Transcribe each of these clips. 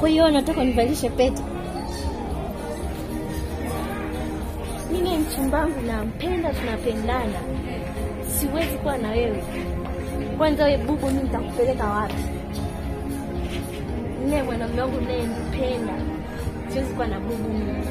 Kwa hiyo nataka nivalishe pete. Mimi mchumba wangu nampenda, tunapendana. Siwezi kuwa na wewe. Kwanza wewe bubu, mimi nitakupeleka wapi? Mimi mwanamume wangu naye nipenda. Siwezi kuwa na bubu mimi.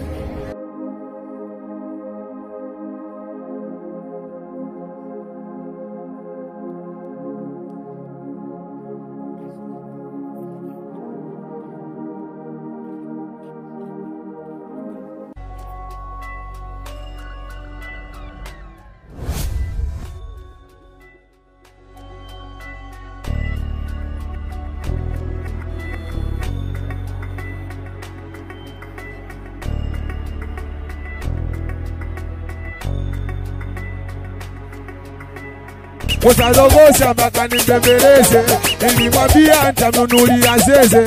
Usazogosha mpaka nimbembeleze, nilimwambia nitamnunulia zeze.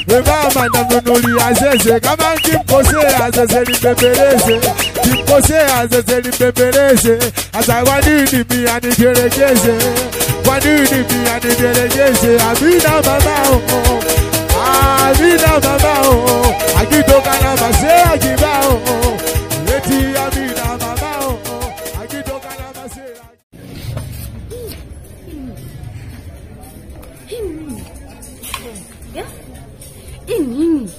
We mama nitamnunulia zeze, kama nikimkosea zeze nimbembeleze, nikimkosea zeze nimbembeleze. Hata kwa nini mimi anitelekeze? Kwa nini mimi anitelekeze? Amina babao, amina babao, akitoka na masea kibao. Eti amina babao, akitoka na masea. Ini.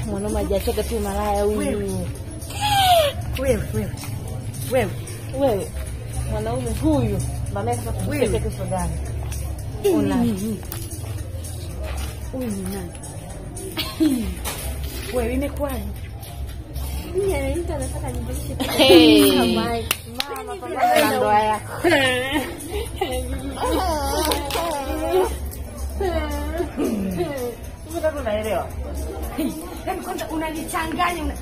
Mwanaume hajachoka tu malaya huyu. Wewe. Mwanaume huyu mama sasa kupeleka kesho gani? Una. Huyu ni nani? Wewe imekwaje? Mimi anaita nataka nibadilishe pete. Mama pamoja na ndoa yako. Unataka unaelewa? Hebu kwanza unanichanganya una.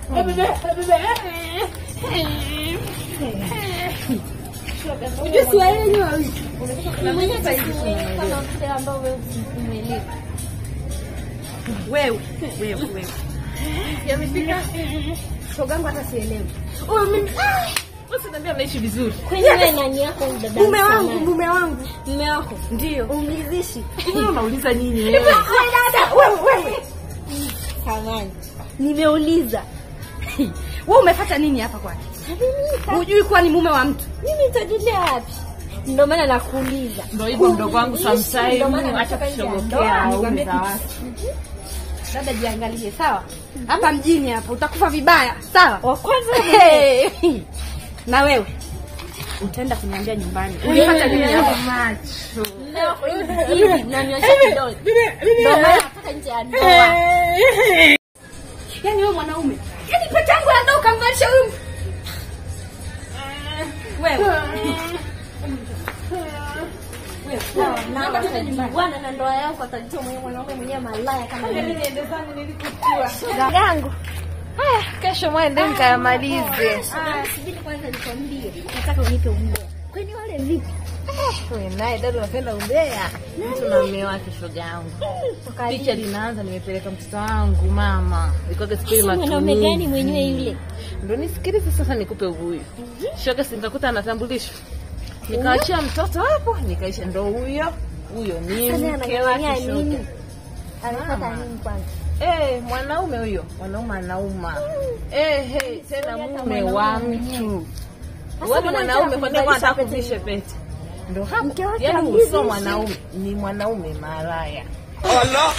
Unajua wewe wapi? Unataka sasa hivi kama mtu ambao wewe umeelewa. Wewe. Yamefika. Shogangu hata sielewi. Mimi usiniambia mnaishi vizuri. Kwani wewe nani yako dada? Mume wangu. Mume wako? Ndio. Umlizishi. Wewe unauliza nini wewe? Dada, wewe. Samahani. Nimeuliza. Wewe umefuata nini hapa kwake? Hujui kuwa ni mume wa mtu? Mimi nitajulia wapi? Ndio maana nakuuliza. Ndio hivyo mdogo wangu sometimes acha kushogokea au za watu. Dada jiangalie, sawa? Hapa mjini hapa utakufa vibaya, sawa? Wa kwanza na wewe utaenda kuniambia nyumbani. Unipata nini hapa macho? Hivi naniacha kidole. Ndio maana nataka nje ya ndoa. Yaani wewe mwanaume, yaani pete yangu ya ndoa kamvalisha huyu. Wewe. Naomba tunyumbani. Bwana na ndoa yako atajua mwanaume mwenyewe malaya kama mimi. Niende zangu nilikutua. Gangu. Kesho mwende nikayamalize. Sijui kwanza nikwambie. Nataka unipe umbea. Kwani wale vipi? Wewe naye dada unapenda umbea. Mtu na mume wake shoga yangu. Picha linaanza nimepeleka mtoto wangu mama. Ikoga siku ile mwanaume gani mwenyewe yule? Ndio nisikilize sasa nikupe huyu. Shoga singakuta anatambulishwa. Nikaachia mtoto hapo, nikaisha ndo huyo ni mke wake shoga. Anataka nini kwanza? Mwanaume huyo, mwanaume anauma. Tena mume wa mtu. Wewe mwanaume kwa nini unataka kuvisha pete? Ndio hapo. Yaani usio mwanaume, ni mwanaume malaya. Allah.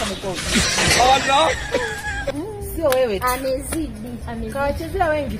Sio wewe. Amezidi. Kawachezea wengi.